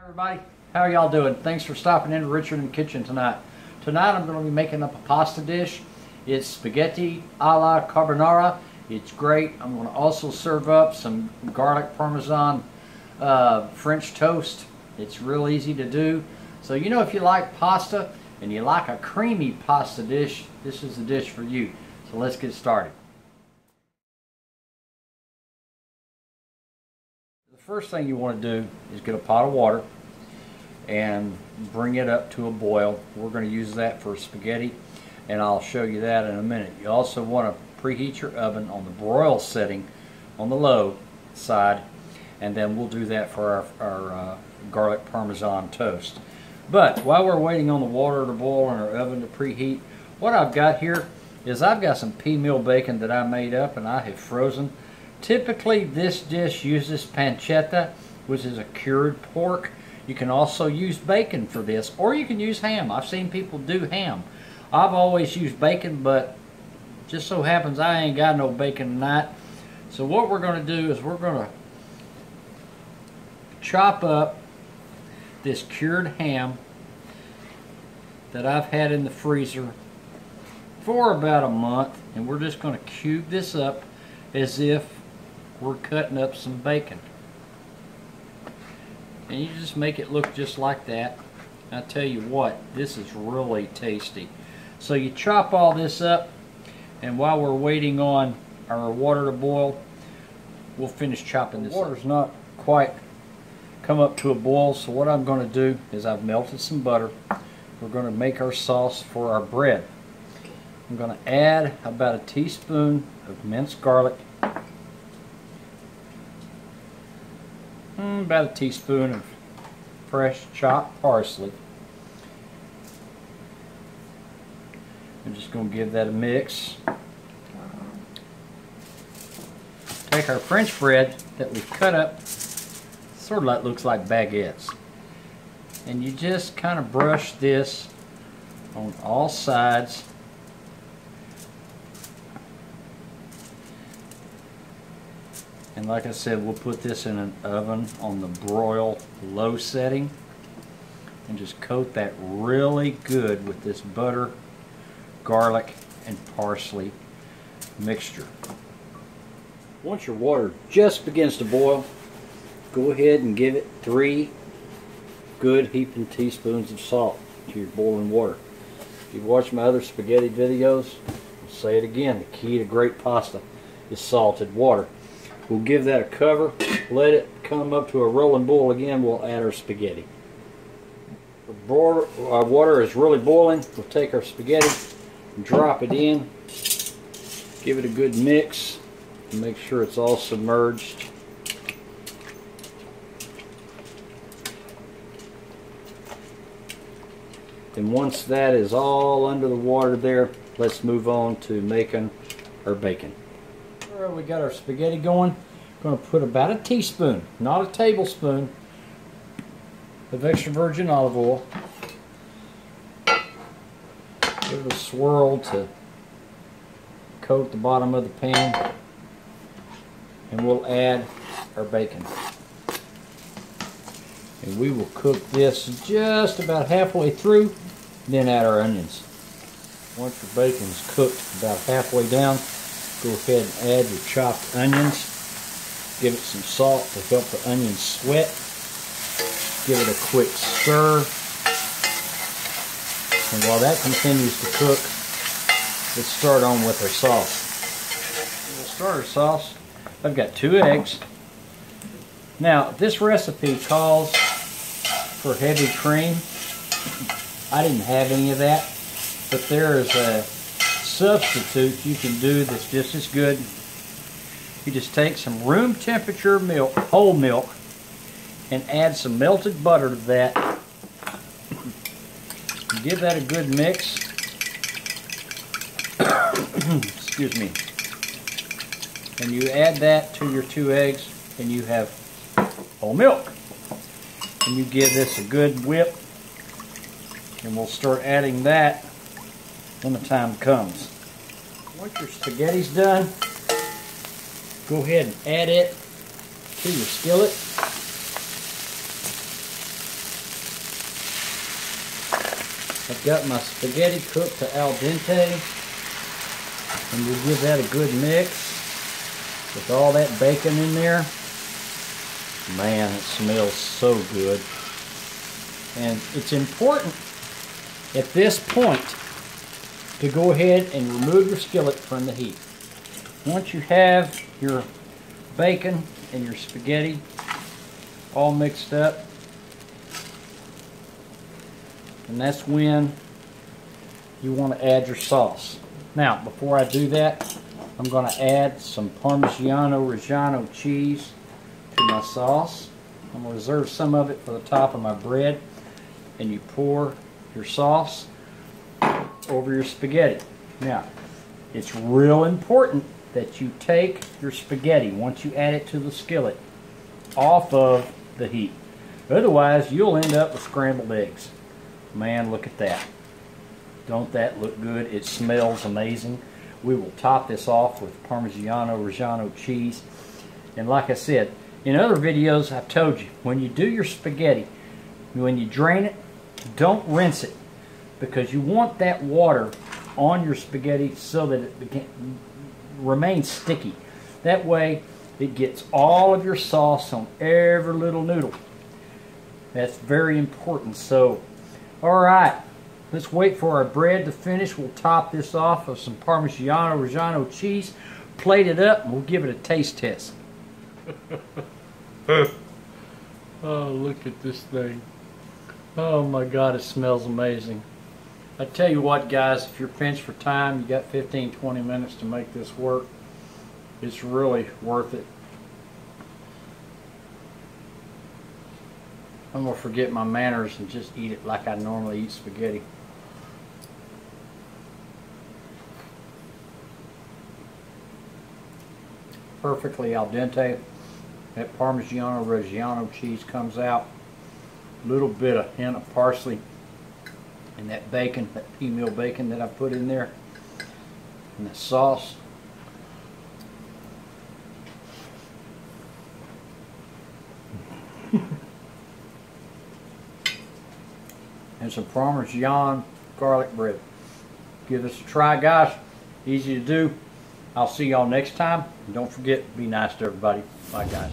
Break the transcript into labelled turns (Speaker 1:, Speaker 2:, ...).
Speaker 1: Everybody, how are y'all doing? Thanks for stopping into Richard and Kitchen tonight. Tonight I'm going to be making up a pasta dish. It's spaghetti alla carbonara. It's great. I'm going to also serve up some garlic parmesan French toast. It's real easy to do. So you know, if you like pasta and you like a creamy pasta dish, this is the dish for you. So let's get started. The first thing you want to do is get a pot of water and bring it up to a boil. We're going to use that for spaghetti, and I'll show you that in a minute. You also want to preheat your oven on the broil setting on the low side, and then we'll do that for our garlic parmesan toast. But while we're waiting on the water to boil and our oven to preheat, what I've got here is I've got some pea meal bacon that I made up and I have frozen. Typically this dish uses pancetta, which is a cured pork. You can also use bacon for this, or you can use ham. I've seen people do ham. I've always used bacon, but just so happens I ain't got no bacon tonight. So what we're going to do is we're going to chop up this cured ham that I've had in the freezer for about a month, and we're just going to cube this up as if we're cutting up some bacon. And you just make it look just like that. I tell you what, this is really tasty. So you chop all this up, and while we're waiting on our water to boil, we'll finish chopping this. The water's not quite come up to a boil, so what I'm going to do is I've melted some butter. We're going to make our sauce for our bread. I'm going to add about a teaspoon of minced garlic, about a teaspoon of fresh chopped parsley. I'm just going to give that a mix. Take our French bread that we've cut up, sort of like looks like baguettes, and you just kind of brush this on all sides. And like I said, we'll put this in an oven on the broil low setting and just coat that really good with this butter, garlic, and parsley mixture. Once your water just begins to boil, go ahead and give it 3 good heaping teaspoons of salt to your boiling water. If you've watched my other spaghetti videos, I'll say it again, the key to great pasta is salted water. We'll give that a cover, let it come up to a rolling boil again, we'll add our spaghetti. Our water is really boiling, we'll take our spaghetti and drop it in, give it a good mix, and make sure it's all submerged. And once that is all under the water there, let's move on to making our bacon. Alright, we got our spaghetti going. Going to put about a teaspoon, not a tablespoon, of extra virgin olive oil. Give it a swirl to coat the bottom of the pan, and we'll add our bacon. And we will cook this just about halfway through, then add our onions. Once your bacon's cooked about halfway down, go ahead and add your chopped onions. Give it some salt to help the onions sweat. Give it a quick stir. And while that continues to cook, let's start on with our sauce. We'll start our sauce. I've got 2 eggs. Now, this recipe calls for heavy cream. I didn't have any of that, but there is a substitute you can do that's just as good. You just take some room temperature milk, whole milk, and add some melted butter to that. Give that a good mix. Excuse me. And you add that to your 2 eggs, and you have whole milk. And you give this a good whip, and we'll start adding that when the time comes. Once your spaghetti's done, go ahead and add it to your skillet. I've got my spaghetti cooked to al dente, and we'll give that a good mix with all that bacon in there. Man, it smells so good. And it's important at this point to go ahead and remove your skillet from the heat. Once you have your bacon and your spaghetti all mixed up, and that's when you want to add your sauce. Now, before I do that, I'm going to add some Parmigiano-Reggiano cheese to my sauce. I'm going to reserve some of it for the top of my bread, and you pour your sauce over your spaghetti. Now, it's real important that you take your spaghetti, once you add it to the skillet, off of the heat. Otherwise, you'll end up with scrambled eggs. Man, look at that. Don't that look good? It smells amazing. We will top this off with Parmigiano-Reggiano cheese. And like I said, in other videos I've told you, when you do your spaghetti, when you drain it, don't rinse it, because you want that water on your spaghetti so that it remains sticky. That way it gets all of your sauce on every little noodle. That's very important. So, alright, let's wait for our bread to finish. We'll top this off with some Parmigiano-Reggiano cheese, plate it up, and we'll give it a taste test. Oh, look at this thing. Oh my God, it smells amazing. I tell you what, guys, if you're pinched for time, you got 15-20 minutes to make this work. It's really worth it. I'm going to forget my manners and just eat it like I normally eat spaghetti. Perfectly al dente. That Parmigiano-Reggiano cheese comes out. A little bit of hint of parsley. And that bacon, that pea meal bacon that I put in there. And the sauce. And some Parmesan garlic bread. Give this a try, guys. Easy to do. I'll see y'all next time. And don't forget, be nice to everybody. Bye, guys.